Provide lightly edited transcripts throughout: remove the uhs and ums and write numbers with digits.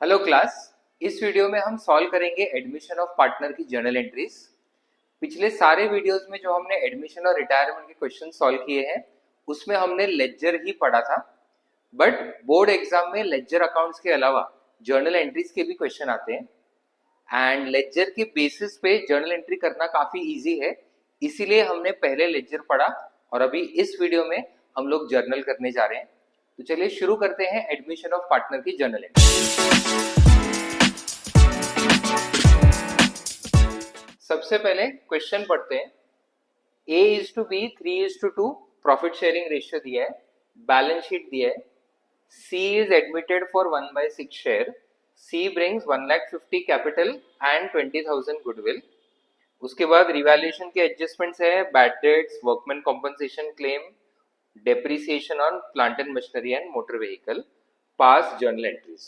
Hello class. इस video में हम सॉल्व करेंगे एडमिशन ऑफ पार्टनर की जर्नल एंट्रीज। पिछले सारे वीडियोस में जो हमने एडमिशन और रिटायरमेंट के क्वेश्चन सॉल्व किए हैं उसमें हमने लेजर ही पढ़ा था, बट बोर्ड एग्जाम में लेजर अकाउंट्स के अलावा जर्नल एंट्रीज के भी क्वेश्चन आते हैं एंड लेजर के बेसिस पे जर्नल एंट्री करना काफी इजी है, इसीलिए हमने पहले लेजर पढ़ा और अभी इस वीडियो में हम लोग जर्नल करने जा रहे हैं। तो चलिए शुरू करते हैं एडमिशन ऑफ पार्टनर की जर्नल एंट्री। सबसे पहले क्वेश्चन पढ़ते हैं। A:B 3:2 प्रॉफिट शेयरिंग रेशियो दिया है, बैलेंस शीट दिया है। C is admitted for 1/6 share. C brings 1,50,000 capital and 20,000 goodwill. उसके बाद रिवैल्यूएशन के एडजस्टमेंट्स है, bad debts, workman compensation claim, depreciation on plant and machinery and motor vehicle, pass journal entries.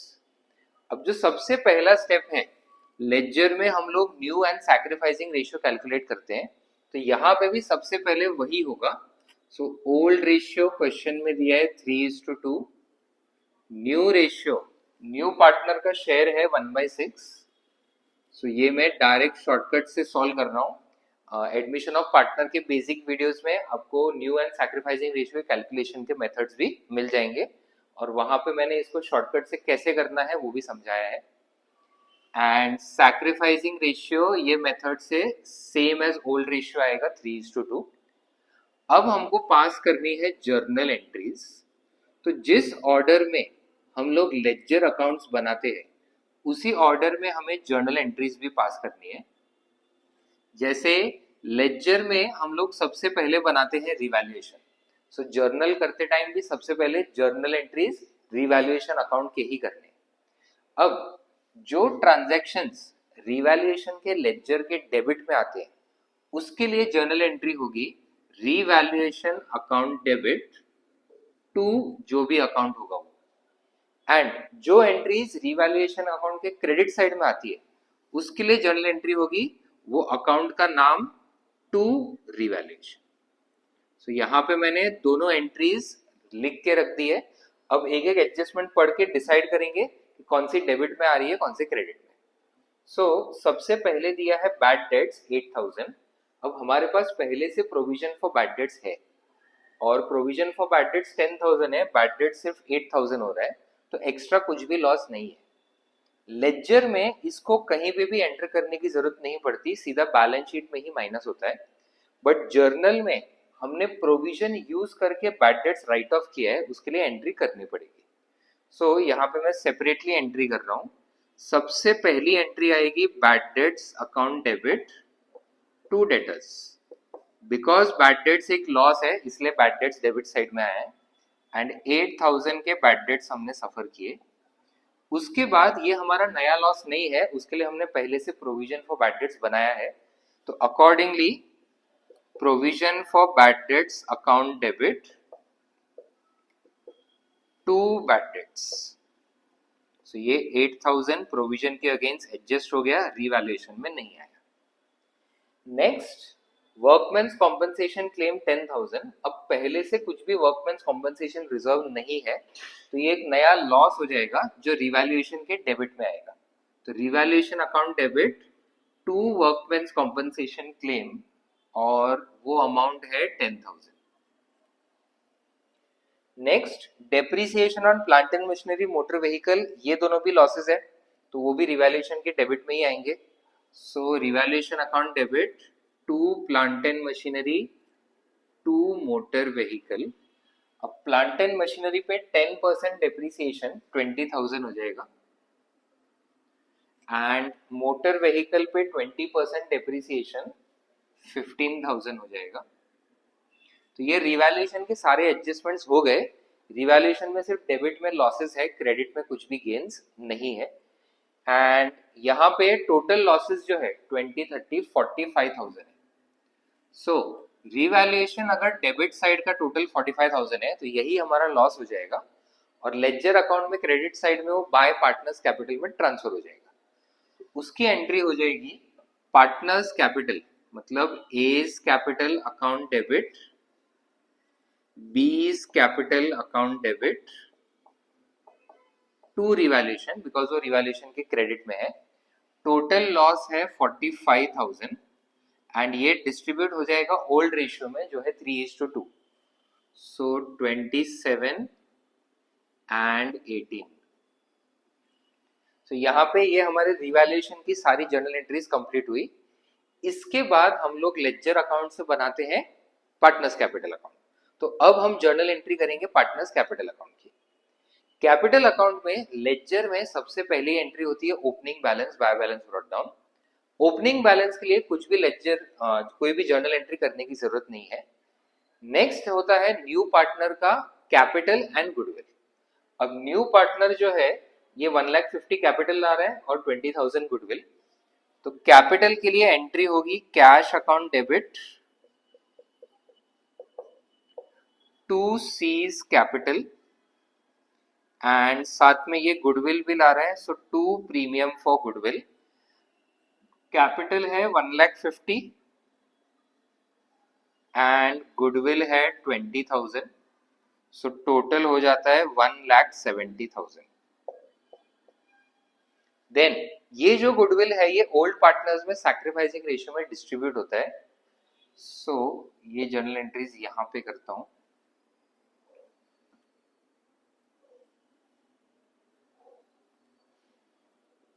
अब जो सबसे पहला स्टेप है, लेजर में हम लोग new and sacrificing ratio calculate करते हैं, तो यहाँ पे भी सबसे पहले वही होगा। सो ओल्ड रेशियो क्वेश्चन में दिया है 3:2, न्यू रेशियो, न्यू पार्टनर का शेयर है 1/6। सो ये मैं डायरेक्ट शॉर्टकट से सॉल्व कर रहा हूँ। एडमिशन ऑफ पार्टनर के बेसिक वीडियोस में आपको new and sacrificing ratio calculation के मेथड्स भी मिल जाएंगे और वहां पे मैंने इसको शॉर्टकट से कैसे करना है वो भी समझाया है। एंड सैक्रिफाइसिंग रेशियो ये मेथड से सेम एज ओल्ड रेशियो आएगा 3:2। अब हमको पास करनी है जर्नल एंट्रीज। तो जिस ऑर्डर में हम लोग लेजर अकाउंट्स बनाते हैं उसी ऑर्डर में हमें जर्नल एंट्रीज भी पास करनी है। जैसे लेजर में हम लोग सबसे पहले बनाते हैं रिवैल्यूएशन, सो जर्नल करते टाइम भी सबसे पहले जर्नल एंट्रीज रिवैल्यूएशन अकाउंट के ही करने हैं। अब जो ट्रांजैक्शंस रिवैल्यूएशन के लेजर के डेबिट में आते हैं उसके लिए जर्नल एंट्री होगी रिवैल्यूएशन अकाउंट डेबिट टू जो भी अकाउंट होगा वो, एंड जो एंट्रीज रिवैल्यूएशन अकाउंट के क्रेडिट साइड में आती है उसके लिए जर्नल एंट्री होगी वो अकाउंट का नाम टू रिवैल्यूएशन। सो यहाँ पे मैंने दोनों एंट्रीज लिख के रख दी है। अब एक एक एडजस्टमेंट पढ़ के डिसाइड करेंगे कि कौन सी डेबिट में आ रही है कौन सी क्रेडिट में। सो सबसे पहले दिया है बैड डेट्स 8,000। अब हमारे पास पहले से प्रोविजन फॉर बैड डेट्स है और प्रोविजन फॉर बैड डेट्स 10,000 है, बैड डेट्स सिर्फ 8,000 हो रहा है, तो एक्स्ट्रा कुछ भी लॉस नहीं है। लेजर में इसको कहीं पे भी एंटर करने की जरूरत नहीं पड़ती, सीधा बैलेंस शीट में ही माइनस होता है, बट जर्नल में हमने प्रोविजन यूज करके बैड डेट्स राइट ऑफ किया है, उसके लिए एंट्री करनी पड़ेगी। सो यहाँ पे मैं सेपरेटली एंट्री कर रहा हूँ। सबसे पहली एंट्री आएगी bad debts account debit to debtors. Because bad debts एक लॉस है इसलिए बैड डेट्स डेबिट साइड में आया है एंड 8,000 के बैड डेट्स हमने सफर किए। उसके बाद ये हमारा नया लॉस नहीं है, उसके लिए हमने पहले से प्रोविजन फॉर बैड डेट्स बनाया है, तो accordingly provision for bad debts account debit to bad debts. So ये 8,000 प्रोविजन के अगेंस्ट एडजस्ट हो गया, रिवैल्यूएशन में नहीं आया। Next workman's compensation claim 10,000। अब पहले से कुछ भी वर्कमैन्स कॉम्पनसेशन रिजर्व नहीं है तो ये एक नया लॉस हो जाएगा जो रिवैल्यूएशन के डेबिट में आएगा। तो revaluation account debit to workman's compensation claim और वो अमाउंट है 10,000। Next depreciation on plant and machinery motor vehicle, ये दोनों भी लॉसेस है तो वो भी रिवैल्यूएशन के डेबिट में ही आएंगे। So revaluation account debit to plant and machinery to motor vehicle. अब प्लांट एंड मशीनरी पे 10% डेप्रिसिएशन 20,000 हो जाएगा एंड मोटर व्हीकल पे 20% डेप्रिसिएशन 15,000 हो जाएगा। तो ये रिवैल्यूएशन के सारे एडजस्टमेंट्स हो गए। रिवैल्यूएशन में सिर्फ डेबिट में लॉसेस है, क्रेडिट में कुछ भी गेन्स नहीं है। एंड यहाँ पे टोटल लॉसेस जो है 20, 30, 45,000 है। सो रिवैल्यूएशन अगर डेबिट साइड का टोटल 45,000 है तो यही हमारा लॉस हो जाएगा और लेजर अकाउंट में क्रेडिट साइड में वो बाय पार्टनर्स कैपिटल में ट्रांसफर हो जाएगा। उसकी एंट्री हो जाएगी पार्टनर्स कैपिटल, मतलब A's capital account debit, B's capital account debit, to revaluation, because वो रिवैल्यूएशन के क्रेडिट में है। टोटल लॉस है 45,000 एंड ये डिस्ट्रीब्यूट हो जाएगा ओल्ड रेशियो में जो है 3:2। सो 27 एंड 18। तो यहाँ पे ये हमारे रिवैल्यूएशन की सारी जर्नल एंट्रीज कंप्लीट हुई। इसके बाद हम लोग लेजर अकाउंट से बनाते हैं पार्टनर्स कैपिटल अकाउंट। तो अब हम जर्नल एंट्री करेंगे पार्टनर्स कैपिटल अकाउंट की। कैपिटल अकाउंट में लेजर में सबसे पहली एंट्री होती है opening balance by balance brought down. Opening balance के लिए कुछ भी लेजर कोई भी जर्नल एंट्री करने की जरूरत नहीं है। नेक्स्ट होता है न्यू पार्टनर का कैपिटल एंड गुडविल। अब न्यू पार्टनर जो है ये 1,50,000 कैपिटल ला रहा है और 20,000 गुडविल। तो कैपिटल के लिए एंट्री होगी cash account debit to C's capital and साथ में ये गुडविल भी ला रहा है, so to premium for goodwill. Capital है 1,50,000 एंड गुडविल है 20,000, सो टोटल हो जाता है 1,70,000। देन ये जो गुडविल है ये ओल्ड पार्टनर्स में सैक्रिफाइसिंग रेशियो में डिस्ट्रीब्यूट होता है। सो ये जर्नल एंट्रीज यहां पे करता हूं।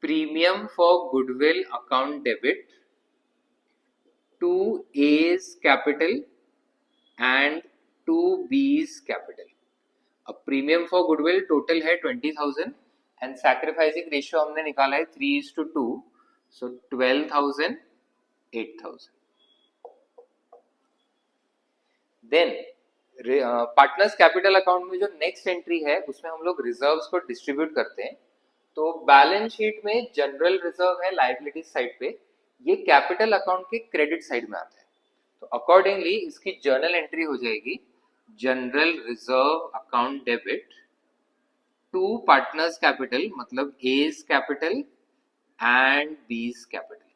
Premium for goodwill account debit to A's capital and to B's capital. अब प्रीमियम फॉर गुडविल टोटल है 20,000 एंड सैक्रिफाइसिंग रेशियो हमने निकाला है 3:2, so 12,000 8,000। Then partners capital account में जो नेक्स्ट एंट्री है उसमें हम लोग रिजर्व्स को डिस्ट्रीब्यूट करते हैं। तो बैलेंस शीट में जनरल रिजर्व है लायबिलिटी साइड पे, ये कैपिटल अकाउंट के क्रेडिट साइड में आता है। तो अकॉर्डिंगली इसकी जर्नल एंट्री हो जाएगी general reserve account debit to partners capital, मतलब A's capital and B's capital.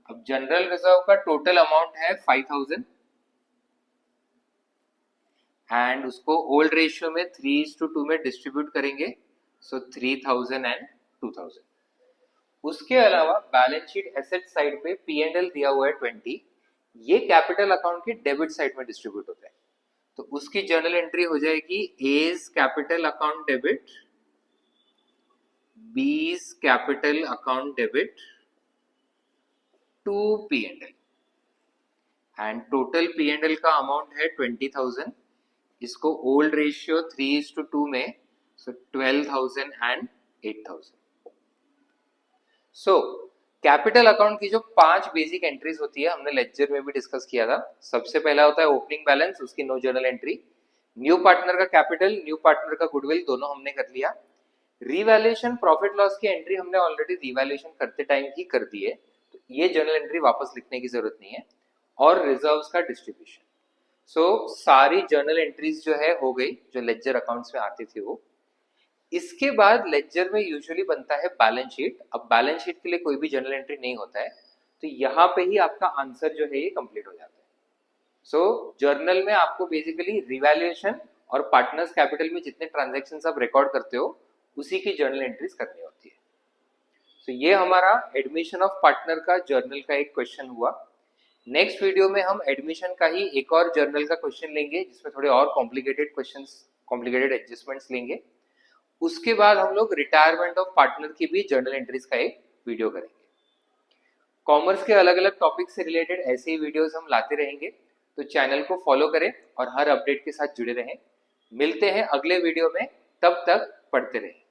अब जनरल रिजर्व का टोटल अमाउंट है 5,000 एंड उसको ओल्ड रेशियो में 3:2 में डिस्ट्रीब्यूट करेंगे, सो 3,000 एंड 2,000। उसके अलावा बैलेंस शीट एसेट साइड पे P&L दिया हुआ है 20, ये कैपिटल अकाउंट के डेबिट साइड में डिस्ट्रीब्यूट होता है। तो उसकी जर्नल एंट्री हो जाएगी A's capital account debit, B's capital account debit to P&L and total P&L का अमाउंट है 20,000। इसको ओल्ड रेशियो 3:2 में, सो 12,000 एंड 8,000। सो कैपिटल अकाउंट की जो 5 बेसिक एंट्रीज होती है हमने लेक्चर में भी डिस्कस किया था। सबसे पहला होता है ओपनिंग बैलेंस, उसकी no journal entry. New partner का कैपिटल, न्यू पार्टनर का गुडविल, दोनों हमने कर लिया। रिवैल्यूएशन प्रॉफिट लॉस की एंट्री हमने ऑलरेडी रिवैल्यूएशन करते टाइम ही कर दी है, तो ये जर्नल एंट्री वापस लिखने की जरूरत नहीं है। और रिजर्व्स का डिस्ट्रीब्यूशन। सो सारी जर्नल एंट्रीज जो है हो गई जो लेक्चर अकाउंट्स में आती थी वो। इसके बाद लेक्चर में यूजुअली बनता है बैलेंस शीट। अब बैलेंस शीट के लिए कोई भी जर्नल एंट्री नहीं होता है, तो यहाँ पे ही आपका आंसर जो है ये कंप्लीट हो जाता है। सो जर्नल में आपको बेसिकली रिवैल्यूएशन और पार्टनर्स कैपिटल में जितने ट्रांजैक्शंस आप रिकॉर्ड करते हो उसी की जर्नल एंट्रीज करनी होती है। सो ये हमारा एडमिशन ऑफ पार्टनर का जर्नल का एक क्वेश्चन हुआ। नेक्स्ट वीडियो में हम एडमिशन का ही एक और जर्नल का क्वेश्चन लेंगे जिसमें थोड़े और कॉम्प्लिकेटेड क्वेश्चंस, कॉम्प्लिकेटेड एडजस्टमेंट्स लेंगे। उसके बाद हम लोग रिटायरमेंट ऑफ पार्टनर की भी जर्नल एंट्रीज का एक वीडियो करेंगे। कॉमर्स के अलग अलग टॉपिक से रिलेटेड ऐसे ही वीडियोस हम लाते रहेंगे, तो चैनल को फॉलो करें और हर अपडेट के साथ जुड़े रहें। मिलते हैं अगले वीडियो में, तब तक पढ़ते रहें।